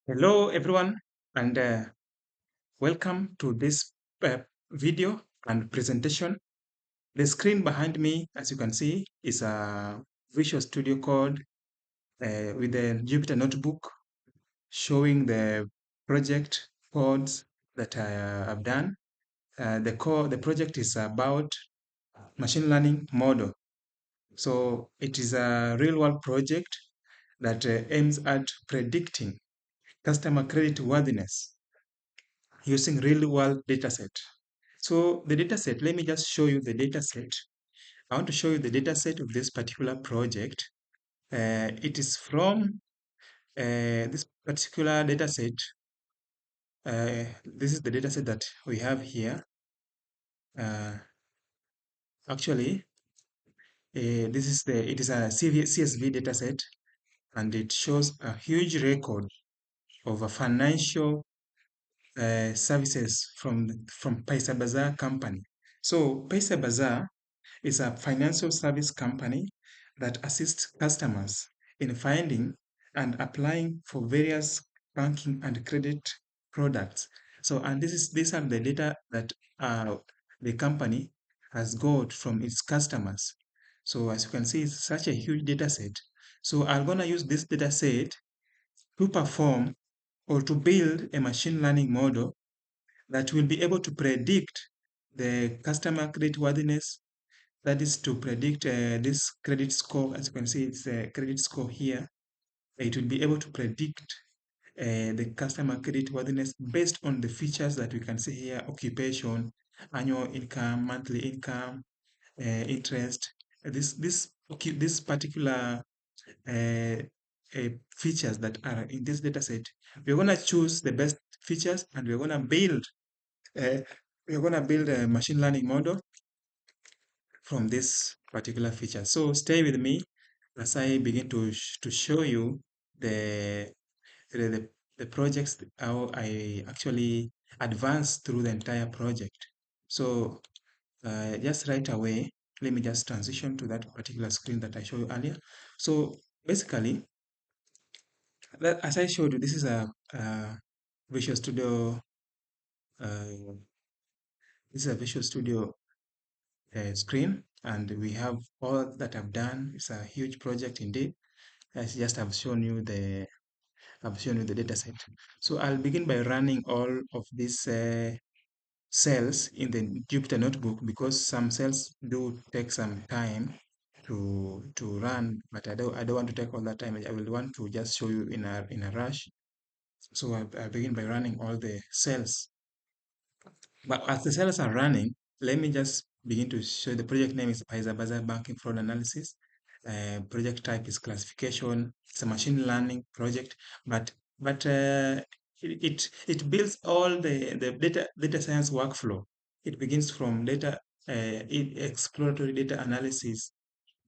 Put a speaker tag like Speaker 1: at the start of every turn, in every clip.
Speaker 1: Hello, everyone, and welcome to this uh, video and presentation. The screen behind me, as you can see, is a Visual Studio Code with a Jupyter Notebook showing the project codes that I have done. The project is about machine learning model. So it is a real-world project that aims at predicting customer credit worthiness using real world data set. So the data set, let me just show you the data set. I want to show you the data set of this particular project. It is from this particular data set. This is the data set that we have here. Uh, actually, it is a CSV data set, and it shows a huge record of a financial services from Paisabazaar company. So Paisabazaar is a financial service company that assists customers in finding and applying for various banking and credit products. So, and these are the data that the company has got from its customers. So, as you can see, it's such a huge data set. So, I'm gonna use this data set to perform or to build a machine learning model that will be able to predict the customer credit worthiness, that is to predict this credit score. As you can see, it's a credit score here. It will be able to predict the customer credit worthiness based on the features that we can see here: occupation, annual income, monthly income, interest. This particular uh, features that are in this data set, we're going to choose the best features, and uh, we're going to build a machine learning model from this particular feature. So stay with me as I begin to show you the, the the projects, how I actually advance through the entire project. So just right away, let me just transition to that particular screen that I showed you earlier. So basically, as I showed you, this is a Visual Studio. Uh, this is a Visual Studio screen, and we have all that I've done. It's a huge project indeed. I just have shown you the data set. So I'll begin by running all of these cells in the Jupyter notebook, because some cells do take some time to run, but I don't want to take all that time. I will want to just show you in a rush. So I begin by running all the cells. But as the cells are running, let me just begin to show. The project name is Paisabazaar Banking Fraud Analysis. Project type is classification. It's a machine learning project, but it builds all the data science workflow. It begins from exploratory data analysis,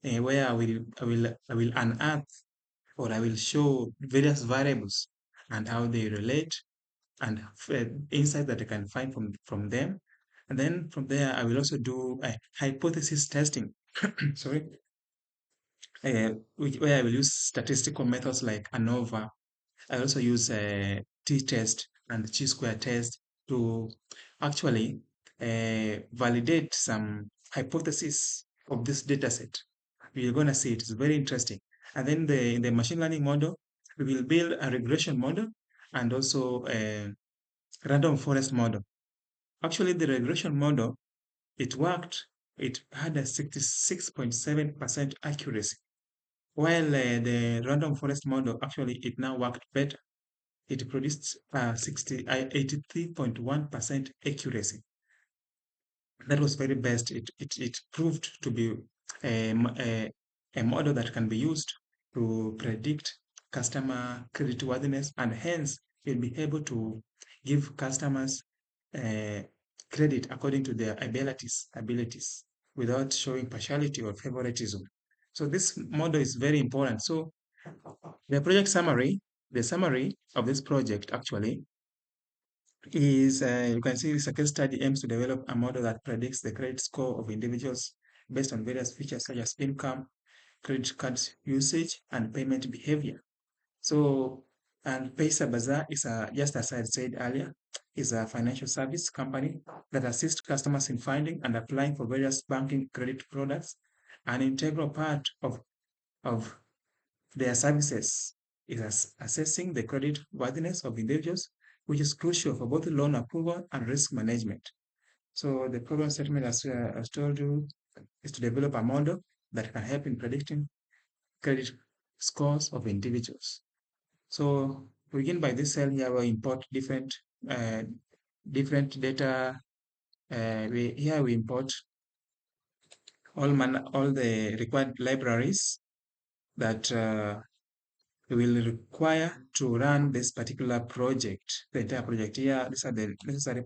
Speaker 1: where I will unearth, or I will show various variables and how they relate, and insight that I can find from them. And then from there, I will also do a hypothesis testing. Sorry, where I will use statistical methods like ANOVA. I also use a t-test and chi-square test to actually validate some hypothesis of this data set. You're going to see it's very interesting. And then in the machine learning model, we will build a regression model and also a random forest model. Actually, the regression model, it worked. It had a 66.7% accuracy, while the random forest model, actually, it now worked better. It produced 83.1% accuracy. That was very best. It proved to be a, a model that can be used to predict customer creditworthiness, and hence you'll be able to give customers uh, credit according to their abilities without showing partiality or favoritism. So this model is very important. So the project summary, the summary of this project actually is, you can see, this case study aims to develop a model that predicts the credit score of individuals based on various features such as income, credit cards usage, and payment behavior. So And Paisabazaar is just as I said earlier, is a financial service company that assists customers in finding and applying for various banking credit products. An integral part of their services is assessing the credit worthiness of individuals, which is crucial for both loan approval and risk management. So the program statement, as told you, is to develop a model that can help in predicting credit scores of individuals. So to begin by this cell here, we import uh, different data. Here we import all the required libraries that we will require to run this particular project. The entire project here. These are the necessary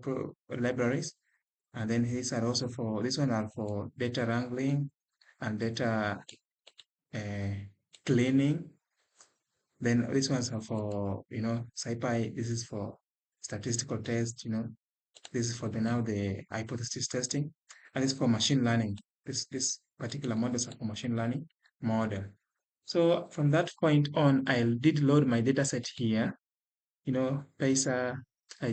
Speaker 1: libraries, and then these are also for this one are for data wrangling and data uh, cleaning. Then this ones are for SciPy. This is for statistical test. This is for the hypothesis testing, and this is for machine learning. This particular models are for machine learning model. So from that point on, I did load my data set here. Pesa. I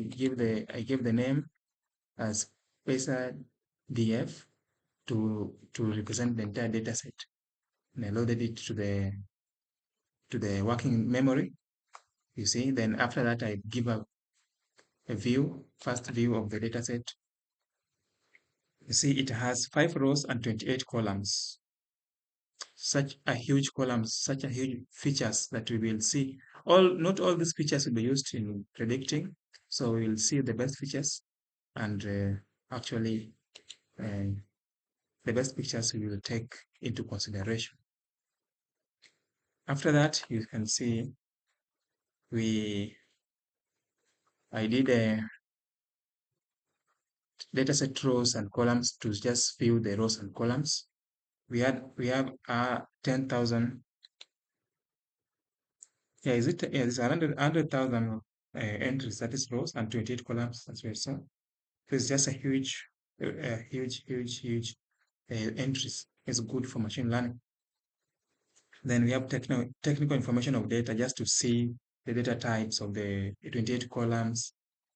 Speaker 1: give the name as Pesa DF to represent the entire data set, and I loaded it to the working memory. You see, then after that, I give a first view of the data set. You see, it has 5 rows and 28 columns. Such a huge columns, such a huge features that we will see. Not all these features will be used in predicting. So we will see the best features and actually uh, the best features we will take into consideration. After that, you can see we I did a dataset rows and columns to just view the rows and columns. We have 10,000. Yeah, is it? Yeah, it's 100,000 entries, that is rows, and 28 columns as well. So it's just a huge entries. It's good for machine learning. Then we have technical information of data just to see the data types of the 28 columns.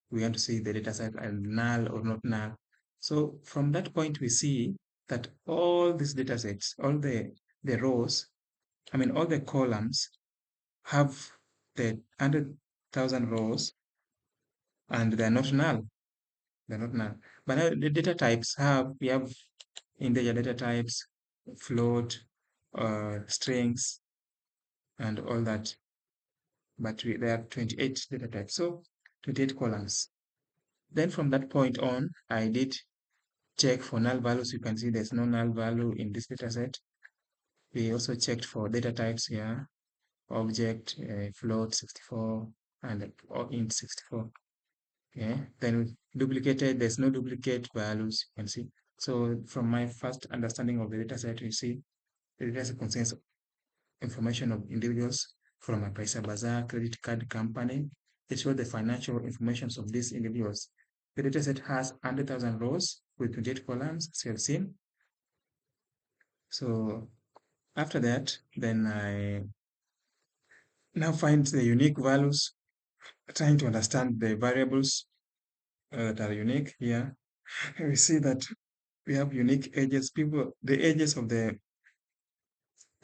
Speaker 1: We want to see the data set and null or not null. So from that point, we see that all these data sets, all the rows, all the columns have the 100,000 rows and they're not null. They're not null. But now the data types we have integer data types, float, strings, and all that. But there are 28 data types. So 28 columns. Then from that point on, I did check for null values. You can see there's no null value in this data set. We also checked for data types here, object, float 64, and int 64. Okay, then duplicated, there's no duplicate values, you can see. So from my first understanding of the data set, you see the data set contains information of individuals from a Paisabazaar credit card company. It shows the financial information of these individuals. The dataset has 100,000 rows with 28 columns, as you have seen. So after that, then I now find the unique values, trying to understand the variables that are unique here. We see that we have unique ages. The ages of the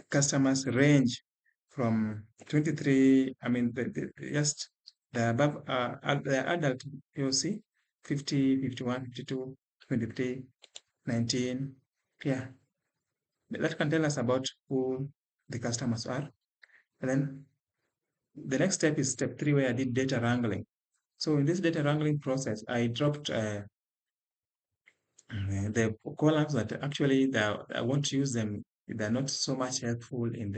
Speaker 1: customers range from 23, just the above, the adult POC, 50, 51, 52, 23, 19. Yeah, that can tell us about who the customers are. And then the next step is step 3, where I did data wrangling. So in this data wrangling process, I dropped the columns that actually I want to use them. They're not so much helpful in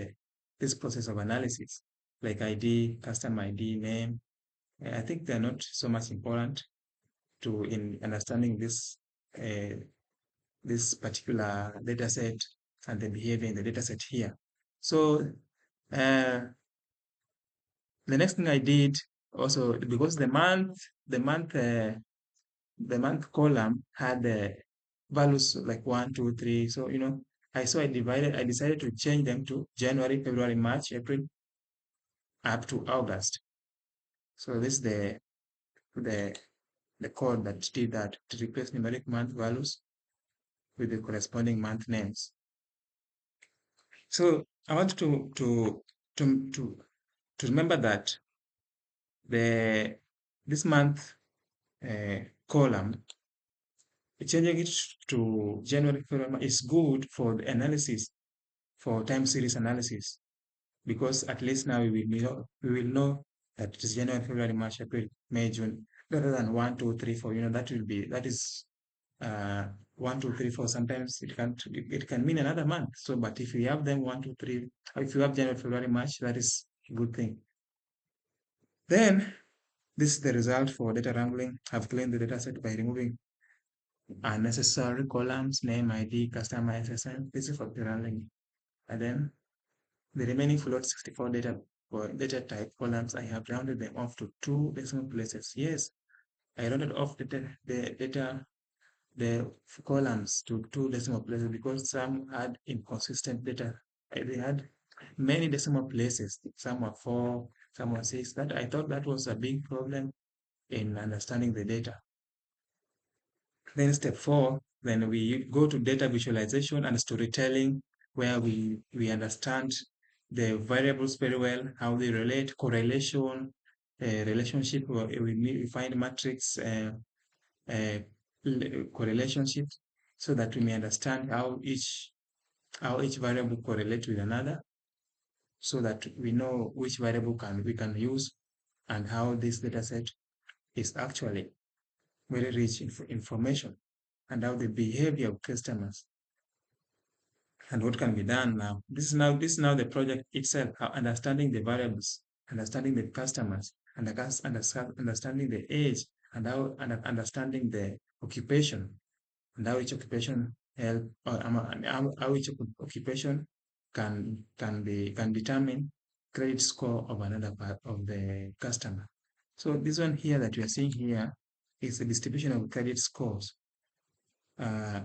Speaker 1: this process of analysis, like ID, customer ID, name. I think they're not so much important to in understanding uh, this particular data set and the behavior in the data set here. So uh, the next thing I did also, because the month the month column had the values like 1, 2, 3. So I decided to change them to January, February, March, April, up to August. So this is the the code that did that to replace numeric month values with the corresponding month names. So I want to to, to remember that the this month column, changing it to January February is good for the analysis, for time series analysis, because at least now we will know that it is January, February, March, April, May, June, rather than 1, 2, 3, 4. That is uh 1, 2, 3, 4. Sometimes it can mean another month. So, but if you have them 1, 2, 3, if you have January, February, March, that is a good thing. Then this is the result for data wrangling. I've cleaned the data set by removing unnecessary columns, name, ID, customer, SSN. This is for the wrangling. And then the remaining float 64 data for data type columns, I have rounded them off to 2 decimal places. Yes, I rounded off the columns to 2 decimal places because some had inconsistent data. They had many decimal places. Some were 4, some were 6. That I thought that was a big problem in understanding the data. Then step 4, then we go to data visualization and storytelling, where we understand the variables very well, how they relate, correlation, relationship. We find matrix uh, correlationships, so that we may understand how each variable correlates with another, so that we know which variable we can use, and how this data set is actually very rich in information, and how the behavior of customers and what can be done now. This is now the project itself, understanding the variables, understanding the customers, and understanding the age, and understanding the occupation, and how each occupation help, or how each occupation can determine credit score of another part of the customer. So this one here that we are seeing here is the distribution of credit scores. Uh,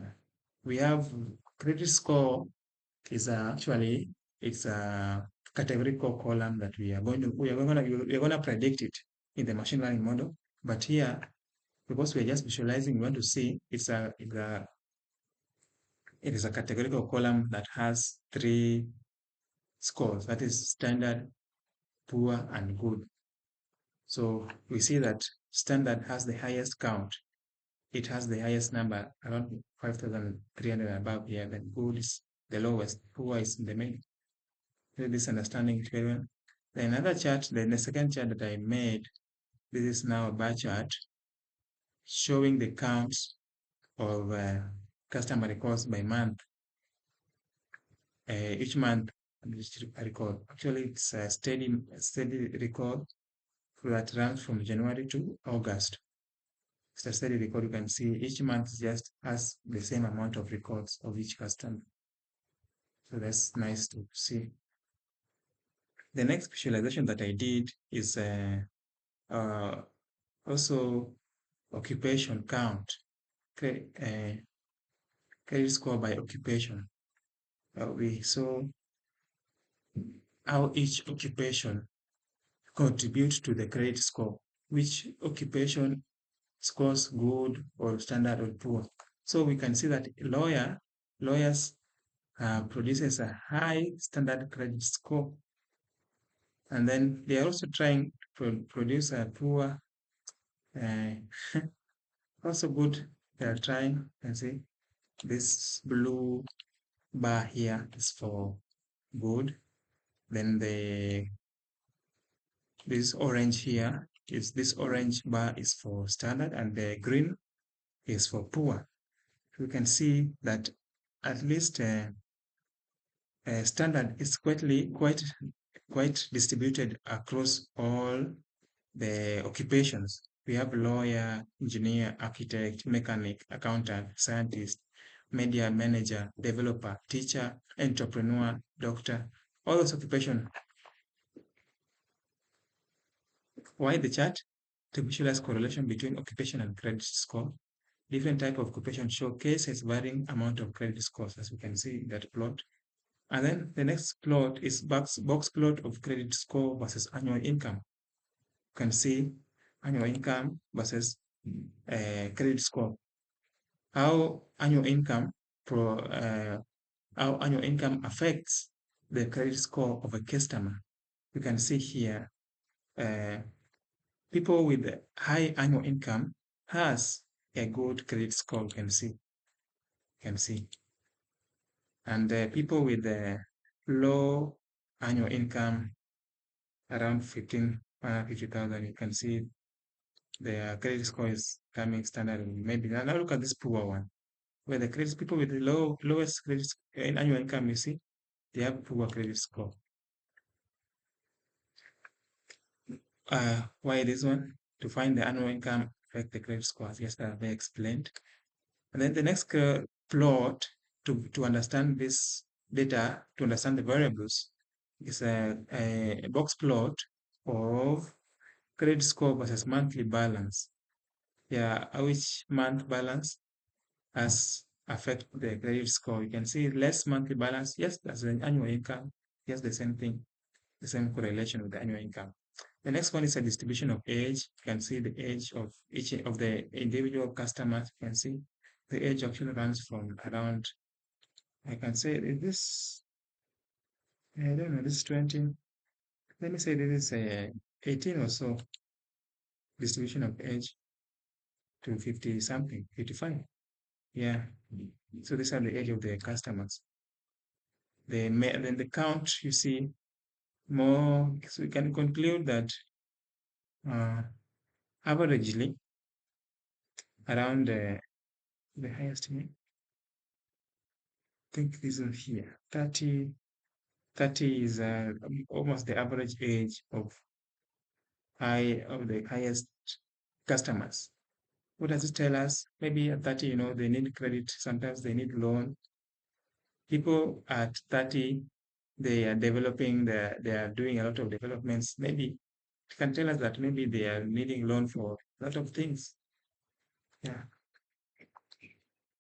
Speaker 1: we have credit score is actually it's a categorical column that we are going to predict it in the machine learning model. But here, because we are just visualizing, we want to see it is a categorical column that has 3 scores. That is standard, poor, and good. So we see that standard has the highest count. It has the highest number, around 5,300 above here. Then good is the lowest, poor is in the middle. This understanding it very well. Then another chart, then the second chart that I made, this is now a bar chart showing the counts of customer records by month. Each month, a record. Actually, it's a steady record that runs from January to August. It's a steady record. You can see each month just has the same amount of records of each customer. So that's nice to see. The next visualization that I did is also occupation count, credit score by occupation. We saw how each occupation contributes to the credit score, which occupation scores good or standard or poor. So we can see that lawyers produces a high standard credit score, and then they are also trying to produce a poor, uh, also good. They are trying. And see this blue bar here is for good. Then this orange here is this orange bar is for standard, and the green is for poor. We can see that at least standard is quite distributed across all the occupations. We have lawyer, engineer, architect, mechanic, accountant, scientist, media manager, developer, teacher, entrepreneur, doctor, all those occupations. Why the chart? To visualize correlation between occupation and credit score. Different type of occupation show cases varying amount of credit scores, as we can see in that plot. And then the next plot is box plot of credit score versus annual income. You can see annual income versus credit score. How annual income pro how annual income affects the credit score of a customer. You can see here, uh, people with high annual income has a good credit score. You can see, and people with low annual income around 50,000, you can see their credit score is coming standard. Maybe now look at this poor one, where the credit people with the lowest credit in annual income, you see, they have poor credit score. Why this one? To find the annual income affect the credit scores. Yes, I explained. And then the next plot to understand this data, to understand the variables, is a box plot of credit score versus monthly balance. Yeah, which month balance has affect the credit score. You can see less monthly balance. Yes, that's the annual income. Yes, the same thing, the same correlation with the annual income. The next one is a distribution of age. You can see the age of each of the individual customers. You can see the age actually runs from around, I can say this, I don't know, this is 20. Let me say this is 18 or so, distribution of age to 50 something, 55. Yeah. So these are the age of the customers. Then the count, you see, more, so we can conclude that uh, averagely around the highest, I think this is here, 30 is almost the average age of the highest customers. What does it tell us? Maybe at 30, they need credit. Sometimes they need loan. People at 30, they are they are doing a lot of developments. Maybe it can tell us that maybe they are needing loan for a lot of things. Yeah.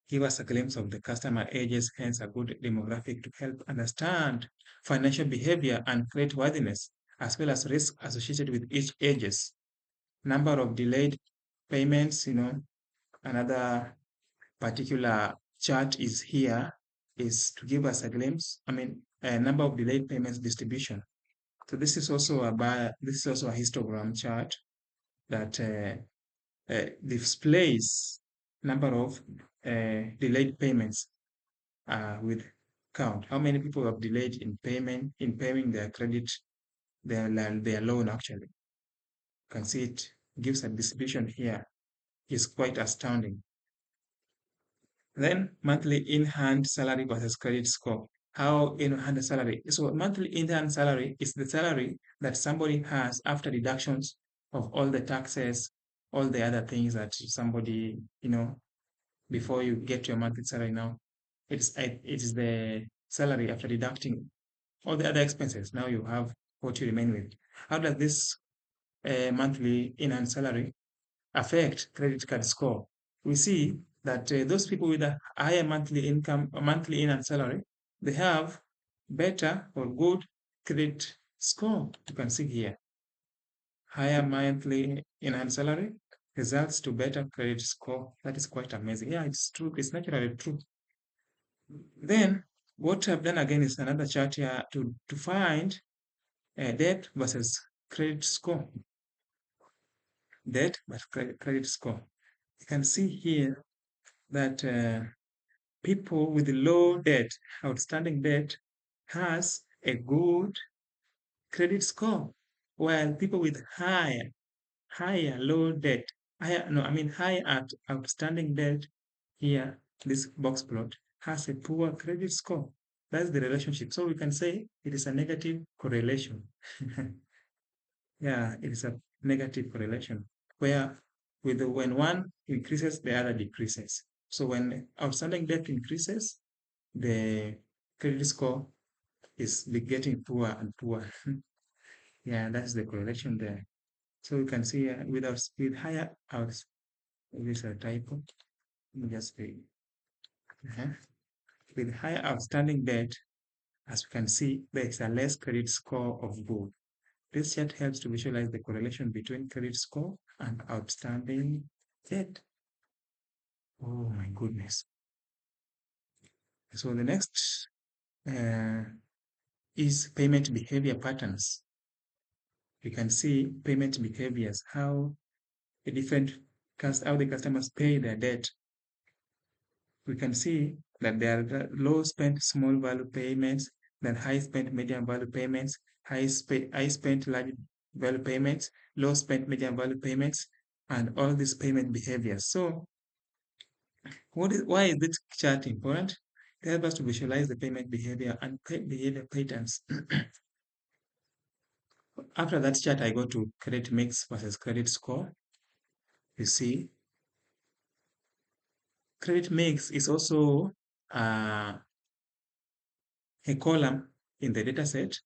Speaker 1: Give us a glimpse of the customer ages, hence a good demographic to help understand financial behavior and credit worthiness, as well as risk associated with each ages. Number of delayed payments, another particular chart is here, is to give us a glimpse. A number of delayed payments distribution. So this is also a histogram chart that displays number of delayed payments with count. How many people have delayed in paying their credit, their loan actually. You can see it gives a distribution here. It's quite astounding. Then monthly in-hand salary versus credit score. How in-hand salary? So monthly in-hand salary is the salary that somebody has after deductions of all the taxes, all the other things that somebody, before you get your monthly salary now. It is the salary after deducting all the other expenses. Now you have what you remain with. How does this monthly in-hand salary affect credit card score? We see that those people with a higher monthly income or monthly in and salary, they have better or good credit score. You can see here, higher monthly in and salary results to better credit score. That is quite amazing. Yeah, it's true. It's naturally true. Then what I've done again is another chart here to find debt versus credit score. Debt versus credit score. You can see here that people with low debt, outstanding debt, has a good credit score, while people with higher low debt, higher outstanding debt, here, this box plot, has a poor credit score. That's the relationship. So we can say it is a negative correlation. Yeah, it is a negative correlation where when one increases, the other decreases. So when outstanding debt increases, the credit score is getting poor and poor. Yeah, that's the correlation there. So you can see with higher outs, this is a typo. Let me just say, with higher outstanding debt As we can see, there is a less credit score of good. This chart helps to visualize the correlation between credit score and outstanding debt. Oh my goodness. So the next uh, is payment behavior patterns. You can see payment behaviors, how how the customers pay their debt. We can see that there are low spent small value payments, then high spent medium value payments, high spent large value payments, low spent medium value payments, and all these payment behaviors. So why is this chart important? It helps us to visualize the payment behavior and behavior patterns. After that chart, I go to credit mix versus credit score. You see, credit mix is also a column in the data set,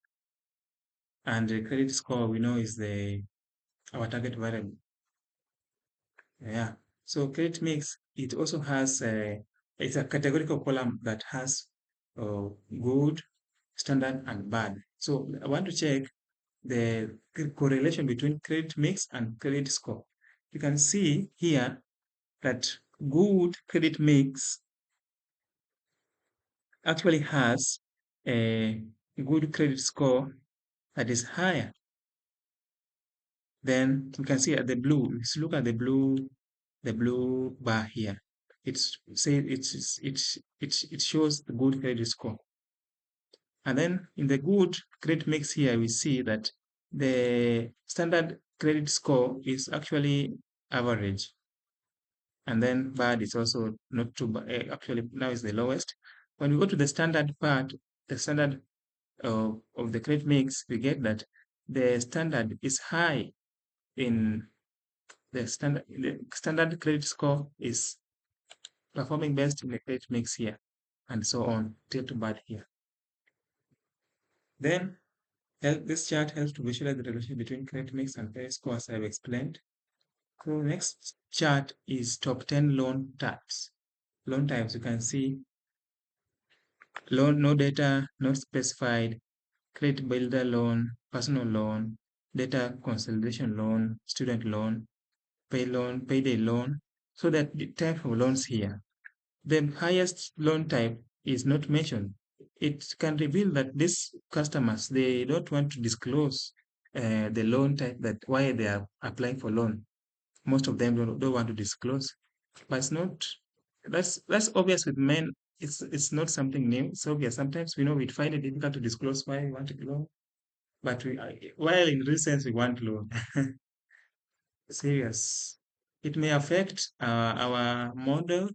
Speaker 1: and the credit score we know is the our target variable. Yeah. So credit mix, it also has it's a categorical column that has good, standard, and bad. So I want to check the correlation between credit mix and credit score. You can see here that good credit mix actually has a good credit score that is higher. Then you can see at the blue, let's look at the blue bar here. It shows the good credit score. And then in the good credit mix here, we see that the standard credit score is actually average. And then bad is also not too bad. Actually, now is the lowest. When we go to the standard part, the standard of the credit mix, we get that the standard is high in the standard credit score is performing best in the credit mix here, and so on, till to bad here. Then this chart helps to visualize the relation between credit mix and credit score, as I've explained. So next chart is top 10 loan types. Loan types, you can see loan, no data, not specified, credit builder loan, personal loan, data consolidation loan, student loan, payday loan. So that the type of loans here. The highest loan type is not mentioned. It can reveal that these customers, they don't want to disclose the loan type, that why they are applying for loan. Most of them don't want to disclose. But it's not, that's obvious with men. It's not something new. It's obvious. Sometimes we know we find it difficult to disclose why we want a loan. But while in recent we want loan. Serious. It may affect our model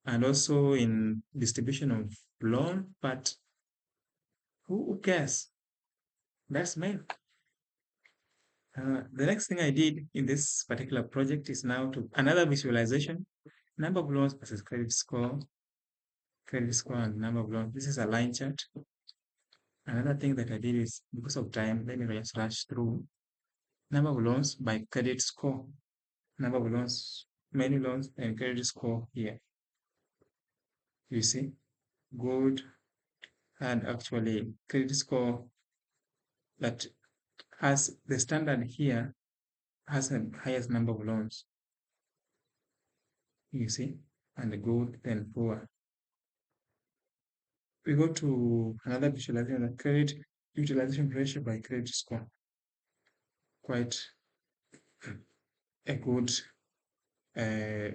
Speaker 1: and also in distribution of loan, but who cares? That's me. The next thing I did in this particular project is now to another visualization, number of loans versus credit score and number of loans. This is a line chart. Another thing that I did is, because of time, let me just rush through number of loans by credit score, number of loans, many loans, and credit score here. You see, good, and actually credit score that has the standard here has the highest number of loans, you see, and the good then poor. We go to another visualization, the credit utilization ratio by credit score. Quite a good uh,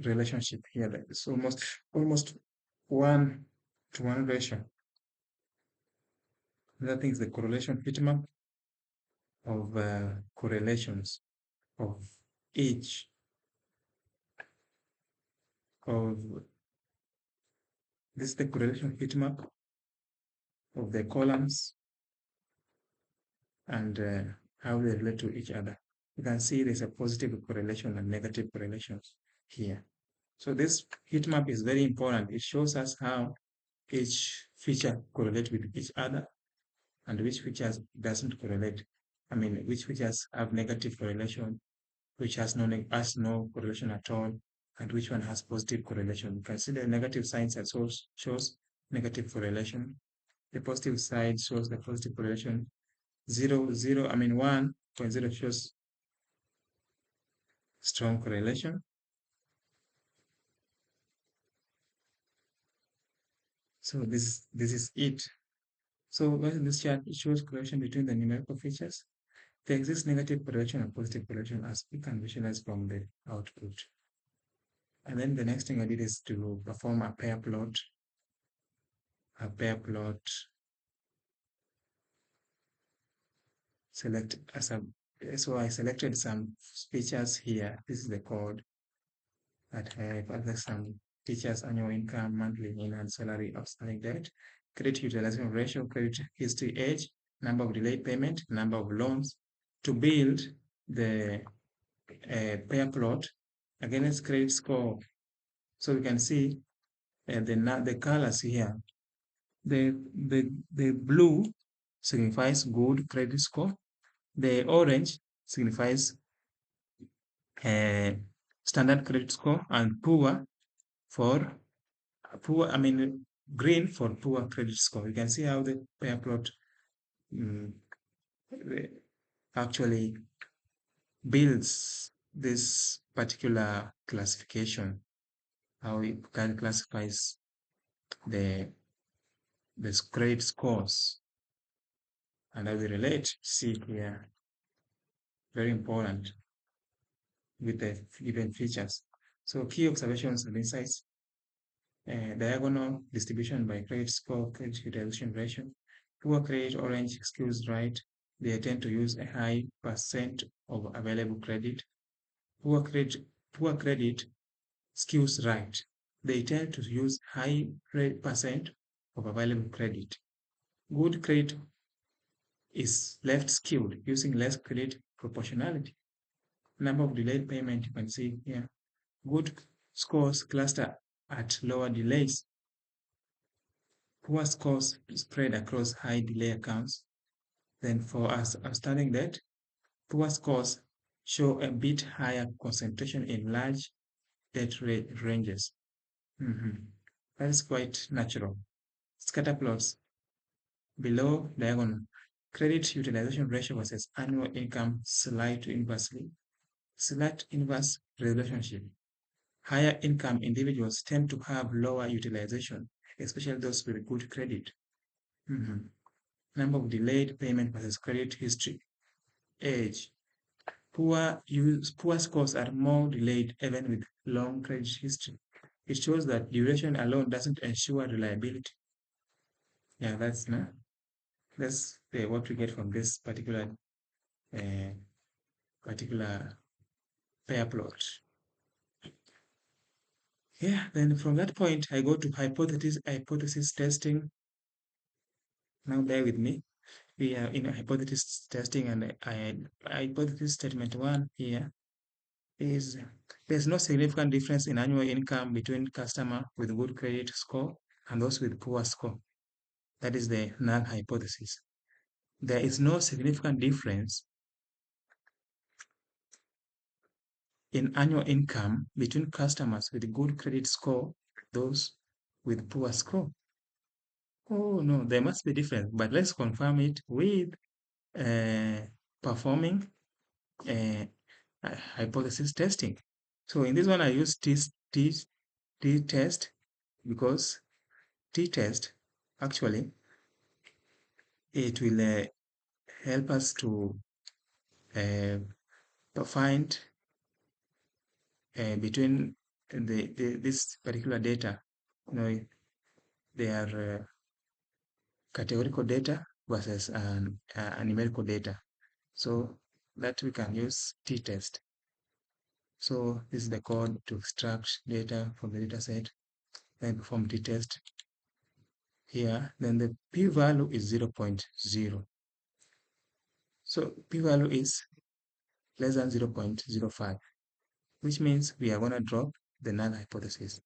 Speaker 1: relationship here. It's almost 1-to-1 ratio. Another thing is the correlation heat map of correlations of each of this is the correlation heat map of the columns and how they relate to each other. You can see there's a positive correlation and negative correlations here. So this heat map is very important. It shows us how each feature correlates with each other and which features doesn't correlate. I mean, which features have negative correlation, which has no correlation at all, and which one has positive correlation. You can see the negative signs that shows negative correlation. The positive side shows the positive correlation. 1.0 shows strong correlation. So this is it. So when this chart shows correlation between the numerical features, there exists negative correlation and positive correlation as we can visualize from the output. And then the next thing I did is to perform a pair plot. Select as a So I selected some features here. This is the code that have other some features: annual income, monthly in and salary, outstanding debt, credit utilization ratio, credit history, age, number of delayed payment, number of loans, to build the pair plot against credit score. So we can see the colors here. The blue signifies good credit score. The orange signifies standard credit score, and green for poor credit score. You can see how the pair plot um, actually builds this particular classification, how it can classifies the credit scores, and how they relate. See here, very important with the given features. So key observations and insights: diagonal distribution by credit score, credit utilization ratio. Poor credit, orange, skews right. They tend to use a high percent of available credit. Poor credit skews right. They tend to use high percent of available credit. Good credit is left skewed, using less credit proportionality. Number of delayed payment, you can see here. Good scores cluster at lower delays. Poor scores spread across high delay accounts. Then for us outstanding debt, poor scores show a bit higher concentration in large debt ranges. That is quite natural. Scatter plots below diagonal. Credit utilization ratio versus annual income, slight inverse relationship. Higher income individuals tend to have lower utilization, especially those with good credit. Number of delayed payment versus credit history. Age. Poor scores are more delayed even with long credit history. It shows that duration alone doesn't ensure reliability. Yeah, that's what we get from this uh, particular pair plot. Yeah, then from that point I go to hypothesis testing. Now bear with me. We are in a hypothesis testing, and hypothesis statement 1 here is there's no significant difference in annual income between customer with good credit score and those with poor score. That is the null hypothesis. There is no significant difference in annual income between customers with good credit score, those with poor score. Oh no, there must be difference, but let's confirm it with performing hypothesis testing. So in this one, I use t-test because t-test actually it will help us to find between this particular data. They are categorical data versus numerical data. So that we can use t-test. So this is the code to extract data from the data set, then perform t-test here. Then the p-value is 0.0. So p-value is less than 0.05, which means we are going to drop the null hypothesis.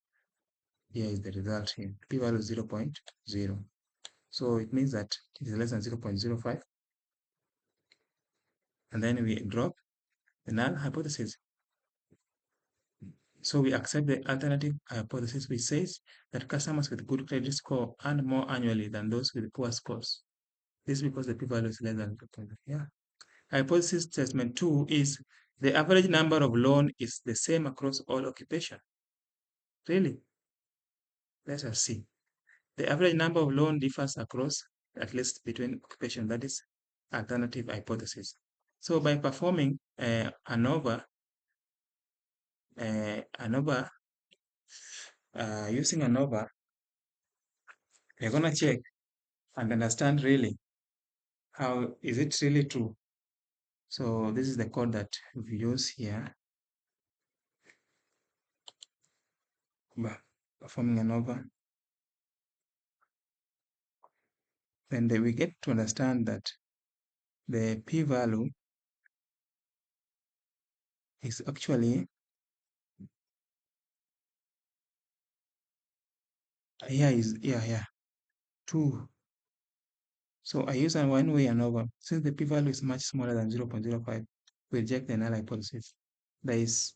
Speaker 1: Here is the result here. P-value is 0.0. So it means that it is less than 0.05. And then we drop the null hypothesis. So we accept the alternative hypothesis which says that customers with good credit score earn more annually than those with poor scores. This is because the p-value is less than 2.0. Yeah. Hypothesis statement 2 is the average number of loan is the same across all occupation. Really? Let us see. The average number of loan differs across at least between occupation. That is alternative hypothesis. So by performing ANOVA, using ANOVA, we're gonna check and understand really how is it really true. So this is the code that we use here. Performing ANOVA. Then we get to understand that the p-value is actually here 2. So I use a one-way ANOVA. Since the p-value is much smaller than 0.05, we reject the null hypothesis. There is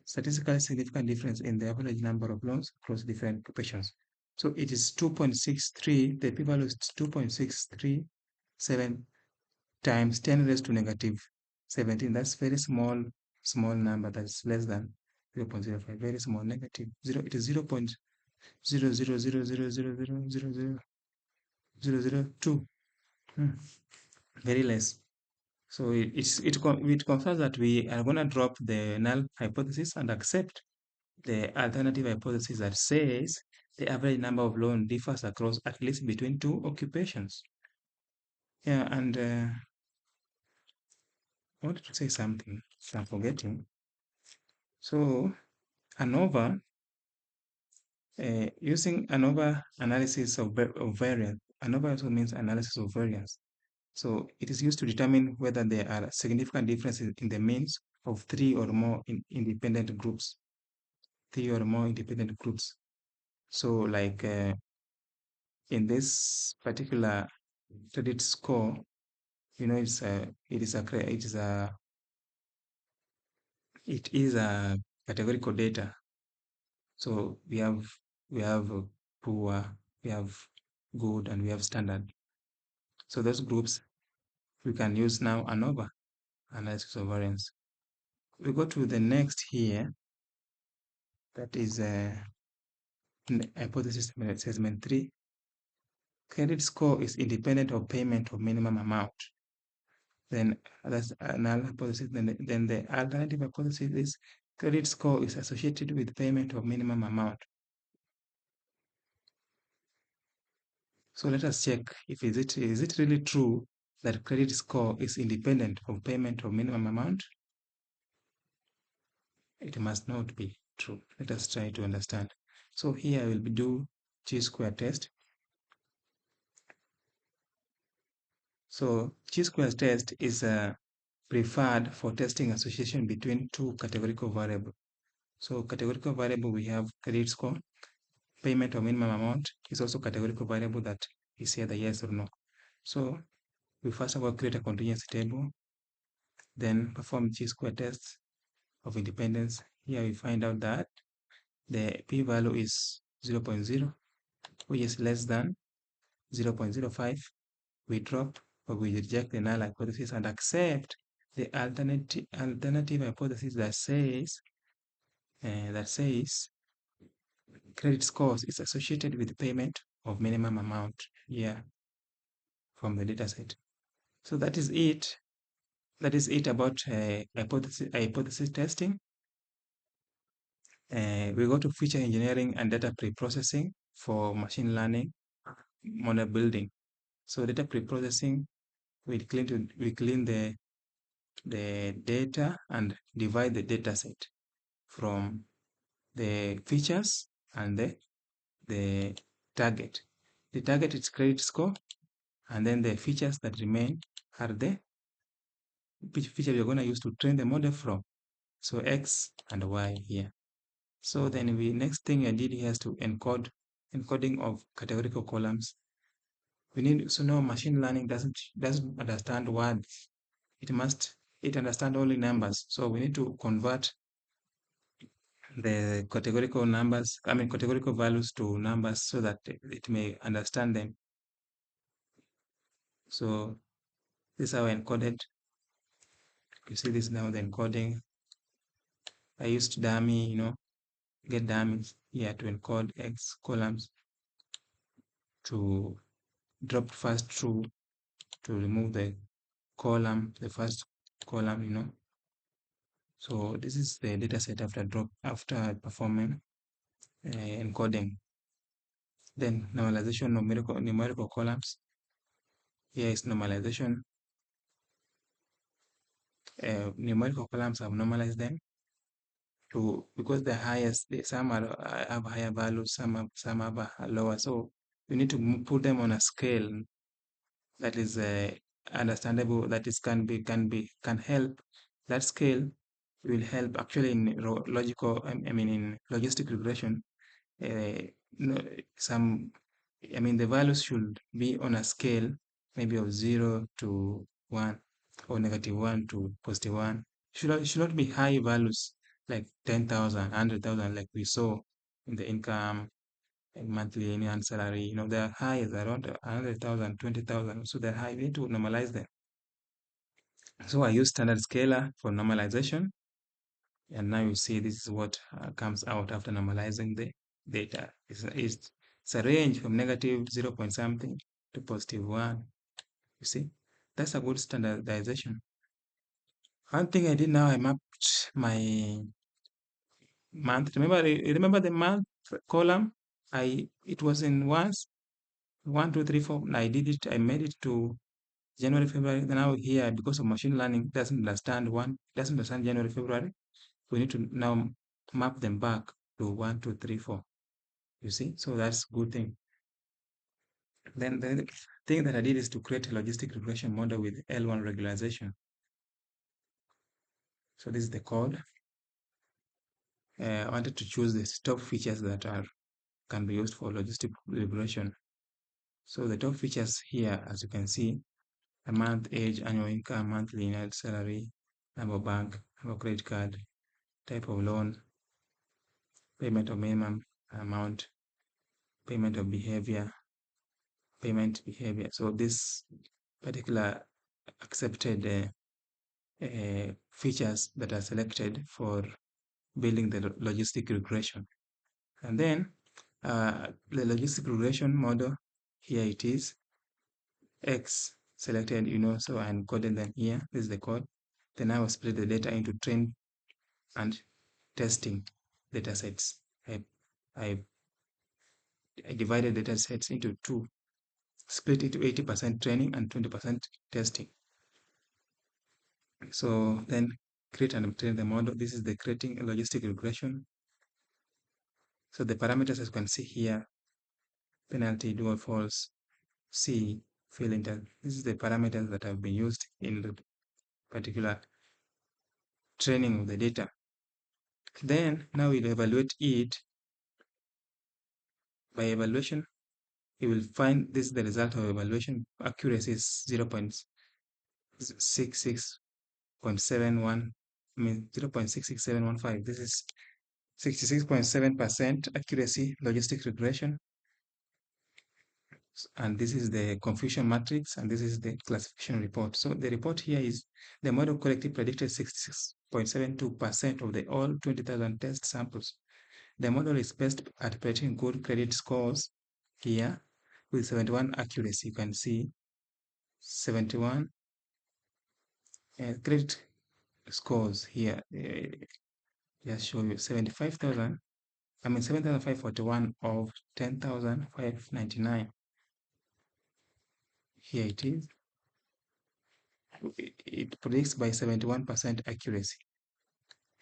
Speaker 1: statistically significant difference in the average number of loans across different occupations. So it is 2.63, the p-value is 2.637 times 10 raised to negative 17. That's very small number. That's less than 0.05, very small, negative. It is 0.00000000002. Very less. So it confirms that we are going to drop the null hypothesis and accept the alternative hypothesis that says the average number of loan differs across at least between two occupations. Yeah, and I wanted to say something, so I'm forgetting. So ANOVA, using ANOVA analysis of variance, ANOVA also means analysis of variance. So it is used to determine whether there are significant differences in the means of three or more independent groups. So like in this particular credit score, it is a categorical data. So we have poor, we have good, and we have standard. So those groups we can use now ANOVA, analysis of variance. We go to the next here, that is hypothesis assessment 3. Credit score is independent of payment of minimum amount. Then that's an hypothesis. Then the alternative hypothesis is credit score is associated with payment of minimum amount. So let us check if is it really true that credit score is independent of payment of minimum amount. It must not be true. Let us try to understand. So here I will do chi-square test. So chi-square test is preferred for testing association between two categorical variables. So categorical variable, we have credit score. Payment of minimum amount is also categorical variable that is either yes or no. So we first of all create a contingency table, then perform chi-square tests of independence. Here we find out that the p-value is 0.0, which is less than 0.05. We drop or we reject the null hypothesis and accept the alternative hypothesis that says credit scores is associated with payment of minimum amount here from the dataset. So that is it. That is it about hypothesis testing. We go to feature engineering and data pre-processing for machine learning model building. So data pre-processing, we clean the data and divide the data set from the features and the target. The target is credit score, and then the features that remain are the features we're going to use to train the model from. So X and Y here. So then next thing I did here is to encoding of categorical columns. We need to know machine learning doesn't understand words. It must it understands only numbers. So we need to convert the categorical numbers, categorical values to numbers so that it may understand them. So this is how I encoded. You see this now, the encoding. I used dummy, get dummies here to encode X columns to drop first true to remove the column, the first column, So this is the data set after performing encoding. Then normalization numerical columns. Here is normalization. Numerical columns, have normalized them to because the highest, some have higher values, some have lower. So you need to put them on a scale that is understandable, that is can help. That scale will help actually in logical. In logistic regression. Uh, no, some the values should be on a scale maybe of 0 to 1 or -1 to +1. Should not be high values like 10,000, 100,000 like we saw in the income and monthly annual salary. They're high around 100,000, 20,000. So they're high. We need to normalize them. So I use standard scalar for normalization. And now you see this is what comes out after normalizing the data. It's a range from negative 0 point something to +1. You see, that's a good standardization. One thing I did now, I mapped my month. Remember the month column? It was in ones, 1, 2, 3, 4. I did it. I made it to January, February. Then now here, because of machine learning, doesn't understand January, February. We need to now map them back to 1, 2, 3, 4. You see, so that's good thing. Then the thing that I did is to create a logistic regression model with L1 regularization. So this is the code. I wanted to choose the top features that can be used for logistic regression. So the top features here, as you can see, a month, age, annual income, monthly net salary, number of bank, number of credit card, type of loan, payment of minimum amount, payment of behavior, payment behavior. So this particular accepted features that are selected for building the logistic regression. And then the logistic regression model, here it is, X selected, so I encoded them here. This is the code. Then I will split the data into train and testing data sets. I divided data sets into two, split it to 80% training and 20% testing. So then create and train the model. This is the creating a logistic regression. So the parameters, as you can see here, penalty, true or false, C, fill inter. This is the parameters that have been used in the particular training of the data. Then now we'll evaluate it. By evaluation, you will find this is the result of evaluation. Accuracy is 0.66.71, 0.66715. This is 66.7% accuracy logistic regression. And this is the confusion matrix, and this is the classification report. So the report here is the model correctly predicted 66.72% of the all 20,000 test samples. The model is best at predicting good credit scores here with 71 accuracy. You can see 71 credit scores here. Just show you 75,000. 7,541 of 10,599. Here it is. It predicts by 71% accuracy.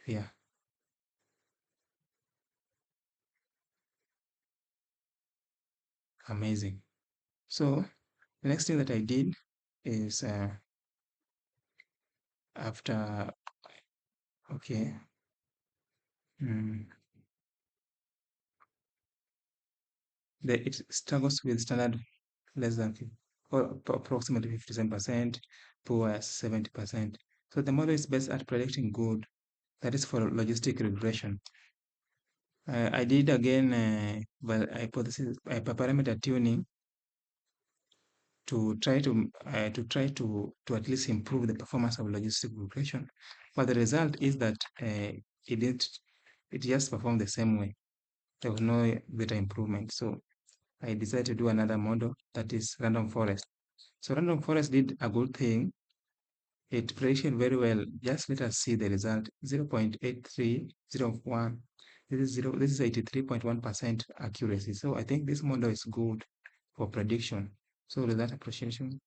Speaker 1: Here. Amazing. So the next thing that I did is after, okay, it struggles with standard less than or approximately 57%, poor 70%. So the model is based at predicting good, that is for logistic regression. I did again hypothesis parameter tuning to at least improve the performance of logistic regression, but the result is that it didn't it just performed the same way. There was no better improvement. So I decided to do another model, that is random forest. So random forest did a good thing. It predicted very well. Just let us see the result. 0.8301. This is 83.1% accuracy. So I think this model is good for prediction. So result appreciation,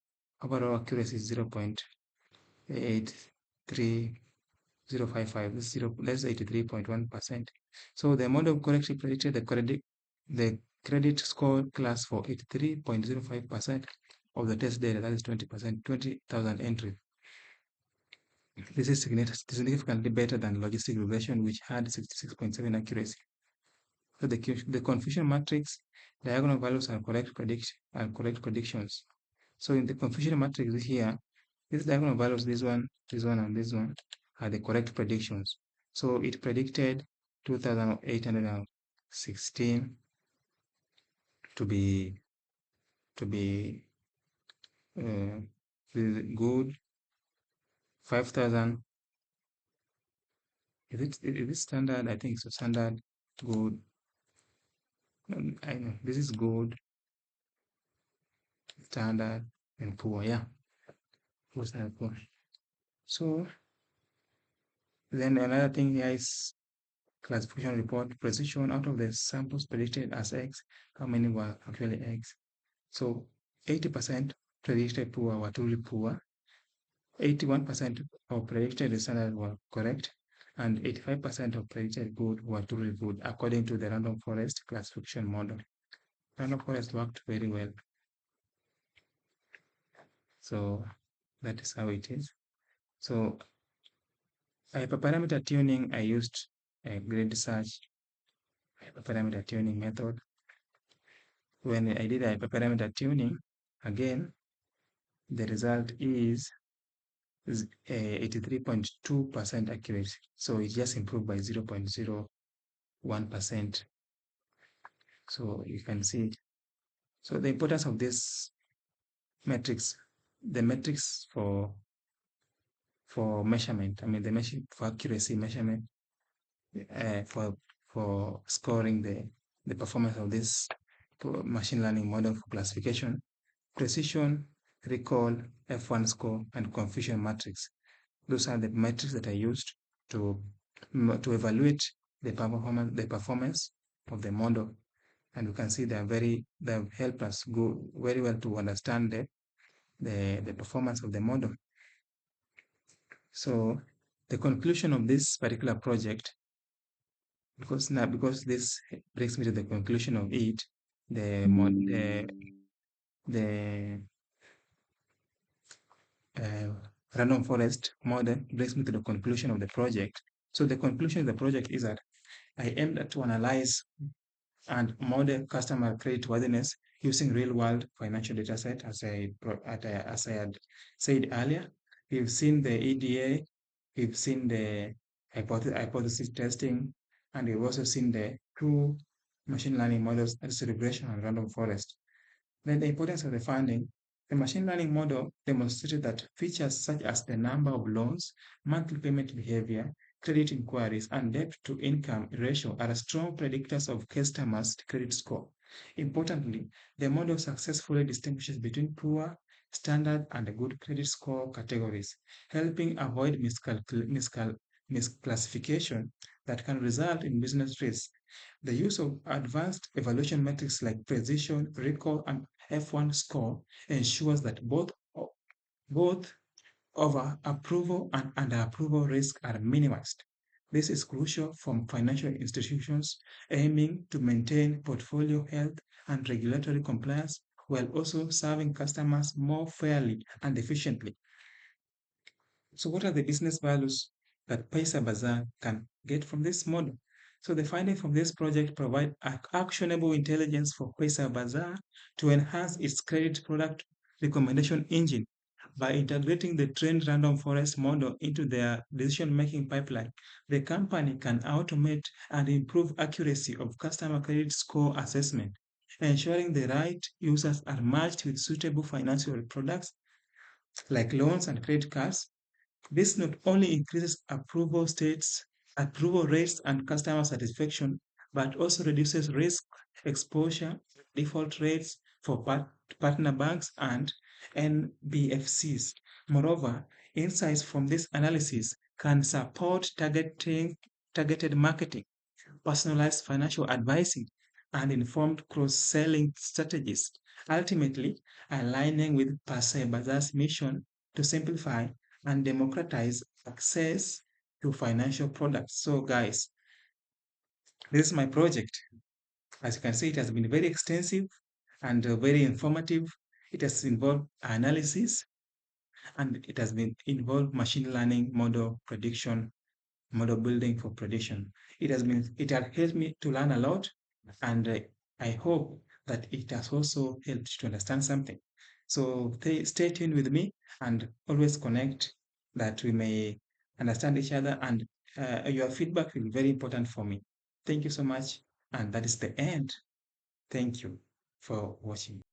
Speaker 1: overall accuracy is 0.83055. This is 83.1%. So the model correctly predicted the credit score class for 83.05% of the test data. That is 20%, 20,000 entries. This is significantly better than logistic regression, which had 66.7 accuracy. So the confusion matrix, diagonal values are correct predictions. So in the confusion matrix here, these diagonal values, this one, and this one, are the correct predictions. So it predicted 2,816 to be to be uh, good. 5,000. Is it standard? I think so. Standard, good. I know this is good, standard, and poor. Yeah, poor, standard, poor. So then another thing here is classification report precision. Out of the samples predicted as X, how many were actually X? So 80% predicted poor were truly poor. 81% of predicted standard were correct, and 85% of predicted good were truly good, according to the random forest classification model. Random forest worked very well. So that is how it is. So hyperparameter tuning, I used a grid search hyperparameter tuning method. When I did hyperparameter tuning, again, the result is 83.2% accuracy. So it just improved by 0.01%. So you can see. So the importance of this metrics, the metrics for measurement, I mean for accuracy measurement, for scoring the performance of this machine learning model for classification, precision, recall, F1 score, and confusion matrix. Those are the metrics that I used to evaluate the performance of the model. And you can see they have helped us go very well to understand the performance of the model. So the conclusion of this particular project, because this brings me to the conclusion of it, the uh, random forest model brings me to the conclusion of the project. So the conclusion of the project is that I aimed to analyze and model customer creditworthiness using real-world financial data set, as I had said earlier. We've seen the EDA, we've seen the hypothesis testing, and we've also seen the two machine learning models, as regression and random forest. Then the importance of the finding. The machine learning model demonstrated that features such as the number of loans, monthly payment behavior, credit inquiries, and debt to income ratio are strong predictors of customers' credit score. Importantly, the model successfully distinguishes between poor, standard, and good credit score categories, helping avoid misclassification that can result in business risk. The use of advanced evaluation metrics like precision, recall, and F1 score ensures that both over approval and under approval risk are minimized. This is crucial for financial institutions aiming to maintain portfolio health and regulatory compliance while also serving customers more fairly and efficiently. So what are the business values that Paisabazaar can get from this model? So the findings from this project provide actionable intelligence for Paisabazaar to enhance its credit product recommendation engine By integrating the trained random forest model into their decision-making pipeline, the company can automate and improve accuracy of customer credit score assessment, ensuring the right users are matched with suitable financial products like loans and credit cards. This not only increases approval rates and customer satisfaction, but also reduces risk exposure, default rates for partner banks and NBFCs. Moreover, insights from this analysis can support targeted marketing, personalized financial advising, and informed cross-selling strategies, ultimately aligning with Paisabazaar's mission to simplify and democratize access to financial products. So, guys, this is my project. As you can see, it has been very extensive and very informative. It has involved analysis and it has been involved machine learning model prediction, model building for prediction. It has helped me to learn a lot, and I hope that it has also helped to understand something. So stay tuned with me and always connect that we may understand each other. And your feedback will be very important for me. Thank you so much, and that is the end. Thank you for watching.